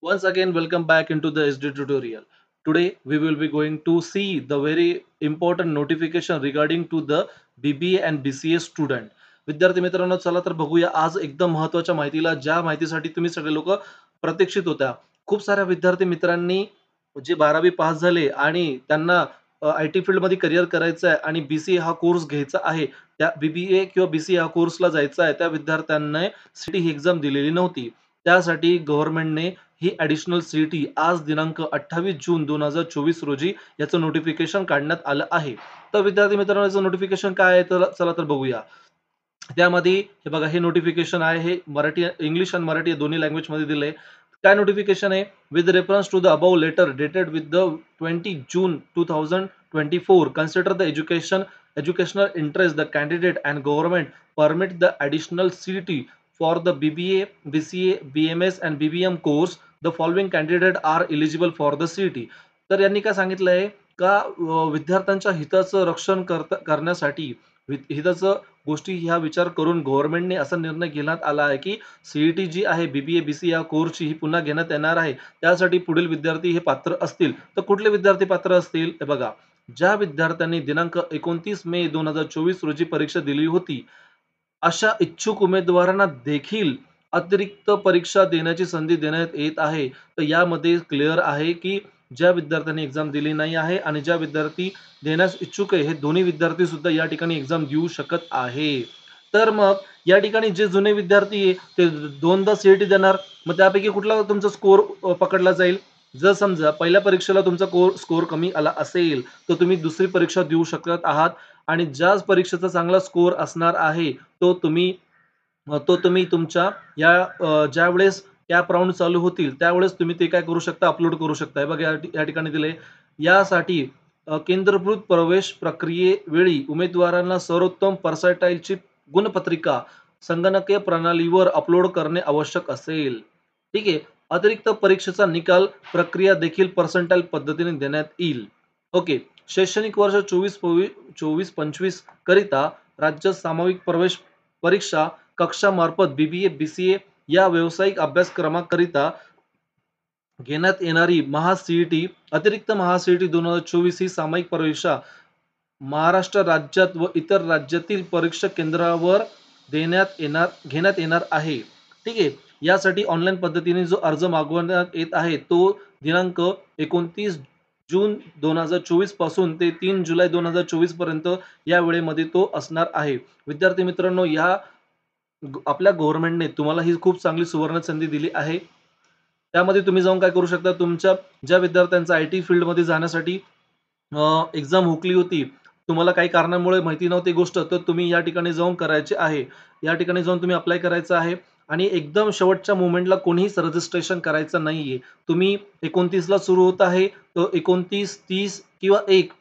Once again, welcome back into the SD tutorial. Today, we will be going to see the very important notification regarding to the BBA and BCA student. विद्यार्थी मित्रांनो, चला तर बघूया आज एकदम महत्त्वाच्या माहितीला, ज्या माहितीसाठी तुम्ही सगळे लोक प्रतीक्षित होत्या. खूप साऱ्या विद्यार्थी मित्रांनी जे 12वी पास झाले आणि त्यांना आय-टी फील्डमध्ये करियर करायचं आहे आणि BCA हा कोर्स घ्यायचा आहे. त्या BBA किंवा BCA हा कोर्सला जायचा आहे. त्या विद्यार्थ्यांनी सीटी ही एक्झाम दिलेली नव्हती. त्यासाठी गव्हर्नमेंटने ही ॲडिशनल सीईटी आज दिनांक 28 जून 2024 रोजी याचं नोटिफिकेशन काढण्यात आलं आहे. तर विद्यार्थी मित्रांनो, याचं नोटिफिकेशन काय आहे? तर चला तर बघूया. त्यामध्ये हे बघा, हे नोटिफिकेशन आहे, हे मराठी इंग्लिश आणि मराठी दोन्ही लँग्वेजमध्ये दिलंय. काय नोटिफिकेशन आहे? With reference to the above letter dated with the 20 June 2024 consider the educational interest the candidate and government permit the additional CT for the BBA, BCA, BMS and BBM course. The following candidate are eligible for the CT. तर यांनी काय सांगितलंय का विद्यार्थ्यांच्या हिताचं रक्षण करण्यासाठी हिताचं गोष्टी ह्या विचार करून गव्हर्नमेंटने असा निर्णय घेण्यात आला आहे की सीईटी जी आहे बीबीए बीसी या कोर्सची ही पुन्हा घेण्यात येणार आहे. त्यासाठी पुढील विद्यार्थी हे पात्र असतील. तर कुठले विद्यार्थी पात्र असतील? हे बघा, ज्या विद्यार्थ्यांनी दिनांक 29 मे 2024 रोजी परीक्षा दिली होती, अशा इच्छुक उमेदवारांना देखील अतिरिक्त परीक्षा देण्याची संधी देण्यात येत आहे. तर यामध्ये क्लिअर आहे की ज्या विद्यार्थ्यांनी एक्झाम दिली नाही आहे आणि ज्या विद्यार्थी देण्यास इच्छुक आहे, हे दोन्ही विद्यार्थी सुद्धा या ठिकाणी एक्झाम देऊ शकत आहे. तर मग या ठिकाणी जे जुने विद्यार्थी आहे, ते दोनदा सीईटी देणार. मग त्यापैकी कुठला तुमचा स्कोर पकडला जाईल? जर समजा पहिल्या परीक्षेला तुमचा स्कोर कमी आला असेल, तर तुम्ही दुसरी परीक्षा देऊ शकत आहात आणि ज्याच परीक्षेचा चांगला स्कोर असणार आहे, तो तुम्ही तुमच्या या ज्यावेळेस कॅप राउंड चालू होतील, त्यावेळेस तुम्ही ते काय करू शकता? अपलोड करू शकता. हे बघा, या ठिकाणी दिले. यासाठी केंद्रीकृत प्रवेश प्रक्रियेवेळी उमेदवारांना सर्वोत्तम पर्साटाईलची गुणपत्रिका संगणकीय प्रणालीवर अपलोड करणे आवश्यक असेल. ठीक आहे. अतिरिक्त परीक्षेचा निकाल प्रक्रिया देखील पर्सेंटाईल पद्धतीने देण्यात येईल. ओके. शैक्षणिक वर्ष 24-25 करिता राज्य सामाविक प्रवेश परीक्षा कक्षामार्फत बीबीए, बीसीए या व्यावसायिक अभ्यासक्रमाकरिता घेण्यात येणारी महा-सीईटी, अतिरिक्त महा-सीईटी 2024 ही सामायिक परीक्षा महाराष्ट्र राज्यात व इतर राज्यातील परीक्षा केंद्रावर घेण्यात येणार आहे. ठीक आहे. यासाठी ऑनलाईन पद्धतीने जो अर्ज मागवण्यात येत आहे, तो दिनांक 29 जून 2024 पासून ते 3 जुलै 2024 पर्यंत या वेळेमध्ये तो असणार आहे. विद्यार्थी मित्रांनो, आपल्या गव्हर्नमेंटने तुम्हाला ही खूप चांगली सुवर्ण संधी दिली आहे. त्यामध्ये तुम्ही जाऊन काय करू शकता? तुमच्या ज्या विद्यार्थ्यांचा आय-टी फील्डमध्ये जाण्यासाठी एक्झाम हुकली होती, तुम्हाला काही कारणामुळे माहिती नव्हती गोष्ट, तर तुम्ही या ठिकाणी जाऊन करायची आहे. या ठिकाणी जाऊन तुम्ही अप्लाय करायचं आहे आणि एकदम शेवटच्या मोमेंटला कोणीच रजिस्ट्रेशन करायचं नाहीये. तुम्ही 29 ला सुरू होत आहे, तर 29, 30 किंवा 1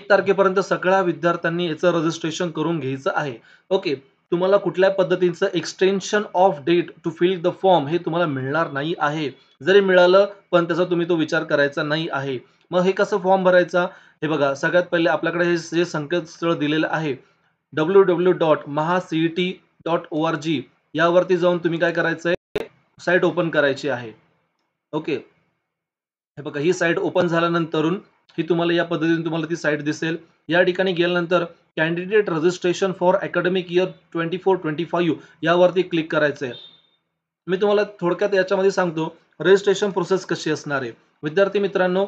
तारखेपर्यंत सगळ्या विद्यार्थ्यांनी याचं रजिस्ट्रेशन करून घ्यायचं आहे. ओके. तुम्हाला कुठल्या पद्धतीचं extension of date to fill the form हे तुम्हाला मिळणार नाही आहे. जरी मिळालं, पण त्याचा तुम्ही तो विचार करायचा नाही आहे. मग हे कसं फॉर्म भरायचा? हे बघा, सगळ्यात पहिले आपल्याकडे हे जे संकेतस्थळ दिलेलं आहे www.mahacet.org यावरती जाऊन तुम्ही काय करायचंय? साईट ओपन करायची आहे. ओके. हे बघा, ही साईट ओपन झाल्यानंतरून ही तुम्हाला या पद्धतीने तुम्हाला ती साईट दिसेल. या ठिकाणी गेल्यानंतर candidate registration for academic year 24-25 यावरती क्लिक करायचंय. मी तुम्हाला थोडक्यात याच्यामध्ये सांगतो, रजिस्ट्रेशन प्रोसेस कशी असणार आहे. विद्यार्थी मित्रांनो,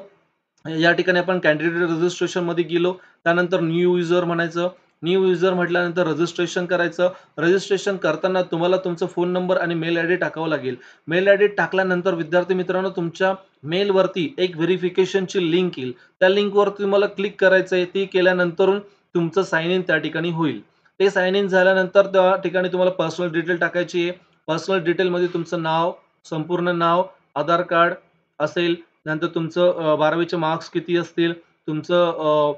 या ठिकाणी आपण कॅन्डिडेट रजिस्ट्रेशनमध्ये गेलो. त्यानंतर न्यू युजर म्हणायचं. न्यू युजर म्हटल्यानंतर रजिस्ट्रेशन करायचं. रजिस्ट्रेशन करताना तुम्हाला तुमचा फोन नंबर आणि मेल आयडी टाकावा लागेल. मेल आयडी टाकल्यानंतर विद्यार्थी मित्रांनो, तुमच्या मेलवरती एक व्हेरिफिकेशनची लिंक येईल. त्या लिंकवर तुम्हाला क्लिक करायचं आहे. ती केल्यानंतरून तुमचं साइन इन त्या ठिकाणी होईल. ते साइन इन झाल्यानंतर त्या ठिकाणी तुम्हाला पर्सनल डिटेल टाकायची आहे. पर्सनल डिटेलमध्ये तुमचं नाव, संपूर्ण नाव, आधार कार्ड असेल. नंतर तुमचं 12वीचे मार्क्स किती असतील, तुमचं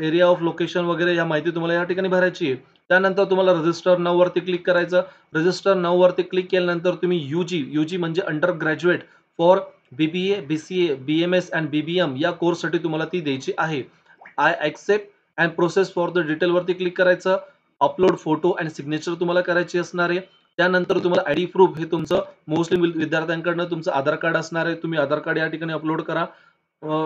एरिया ऑफ लोकेशन वगैरे ह्या माहिती तुम्हाला या ठिकाणी भरायची आहे. त्यानंतर तुम्हाला रजिस्टर नाऊ वरती क्लिक करायचं. रजिस्टर नाऊ वरती क्लिक केल्यानंतर तुम्ही यूजी म्हणजे undergraduate for BBA, BCA, BMS and BBM या कोर्ससाठी तुम्हाला ती द्यायची आहे. I accept and process for the detail वरती क्लिक करायचं. अपलोड फोटो अँड सिग्नेचर तुम्हाला करायची असणार आहे. त्यानंतर तुम्हाला आयडी प्रूफ हे तुमचं मोस्टली विद्यार्थ्यांकडनं तुमचं आधार कार्ड असणार आहे. तुम्ही आधार कार्ड या ठिकाणी अपलोड करा. अ,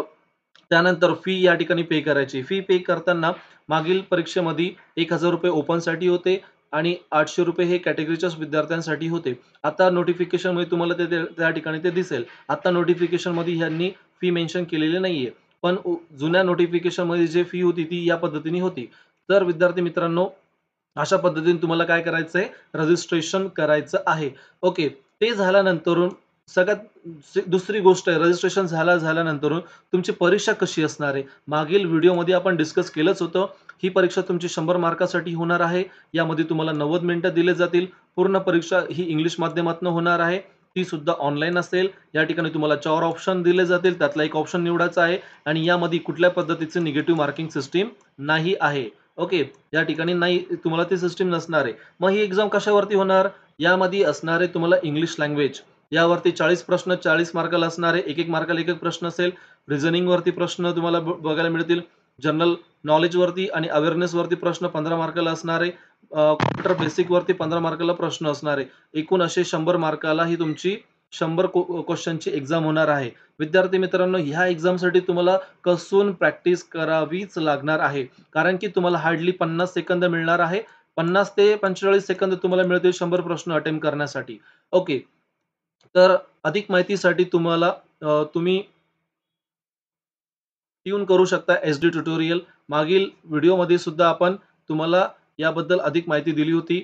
त्यानंतर फी या ठिकाणी पे करायची. फी पे करताना मागील परीक्षेमध्ये ₹1000 ओपनसाठी होते आणि ₹800 हे कॅटेगरीच्याच विद्यार्थ्यांसाठी होते. आता नोटिफिकेशनमध्ये तुम्हाला ते ते त्या ठिकाणी ते दिसेल. आता नोटिफिकेशनमध्ये ह्यांनी फी मेन्शन केलेली नाहीये. पण जुन्या नोटिफिकेशनमध्ये जे फी होती ती या पद्धतीने होती. तर विद्यार्थी मित्रांनो, अशा पद्धतीने तुम्हाला काय करायचंय, रजिस्ट्रेशन करायचं आहे. ओके. ते झाल्यानंतरून सगळ्यात दुसरी गोष्ट आहे, रजिस्ट्रेशन झाल्यानंतरून तुमची परीक्षा कशी असणार आहे? मागील व्हिडिओमध्ये आपण डिस्कस केलंच होतं. ही परीक्षा तुमची 100 मार्कासाठी होणार आहे. यामध्ये तुम्हाला 90 मिनिटं दिले जातील. पूर्ण परीक्षा ही इंग्लिश माध्यमातून होणार आहे. ती सुद्धा ऑनलाईन असेल. या ठिकाणी तुम्हाला 4 ऑप्शन दिले जातील. त्यातला एक ऑप्शन निवडायचा आहे आणि यामध्ये कुठल्या पद्धतीचे निगेटिव्ह मार्किंग सिस्टम नाही आहे. ओके. या ठिकाणी नाही, तुम्हाला ती सिस्टम नसणार आहे. मग ही एक्झाम कशावरती होणार? यामध्ये असणार आहे तुम्हाला इंग्लिश लँग्वेज. यावरती 40 प्रश्न 40 मार्काला असणार आहे. 1-1 मार्काला 1-1 प्रश्न असेल. रिझनिंगवरती प्रश्न तुम्हाला बघायला मिळतील. जनरल नॉलेजवरती आणि अवेअरनेसवरती प्रश्न 15 मार्काला असणार आहे. कॉम्प्युटर बेसिकवरती 15 मार्काला प्रश्न असणार आहे. एकूण असे 100 मार्काला ही तुमची 100 क्वेश्चनची एक्झाम होणार आहे. विद्यार्थी मित्रांनो, ह्या एक्झामसाठी तुम्हाला कसून प्रॅक्टिस करावीच लागणार आहे. कारण की तुम्हाला हार्डली 50 सेकंद मिळणार आहे. 50 ते 45 सेकंद तुम्हाला मिळतील 100 प्रश्न अटेम्प्ट करण्यासाठी. ओके. तर अधिक माहितीसाठी तुम्ही ट्यून करू शकता एस-डी ट्युटोरियल. मागील व्हिडिओमध्ये सुद्धा आपण तुम्हाला याबद्दल अधिक माहिती दिली होती.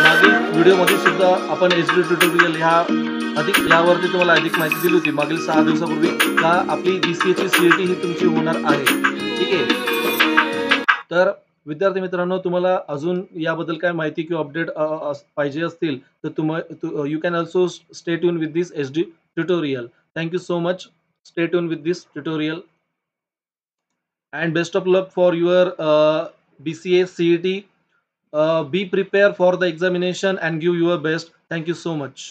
मागील व्हिडिओमध्ये सुद्धा आपण एच-डी ट्युटोरियल यावरती तुम्हाला अधिक माहिती दिली होती मागील 6 दिवसापूर्वी का आपली बी-सी-एची सी-ई-टी ही तुमची होणार आहे. ठीक आहे. तर विद्यार्थी मित्रांनो, तुम्हाला अजून याबद्दल काय माहिती किंवा अपडेट पाहिजे असतील तर you can also stay tune with this HD tutorial. Thank you so much. Stay tuned with this tutorial and best of luck for your BCA CET. Be prepared for the examination and give your best. Thank you so much.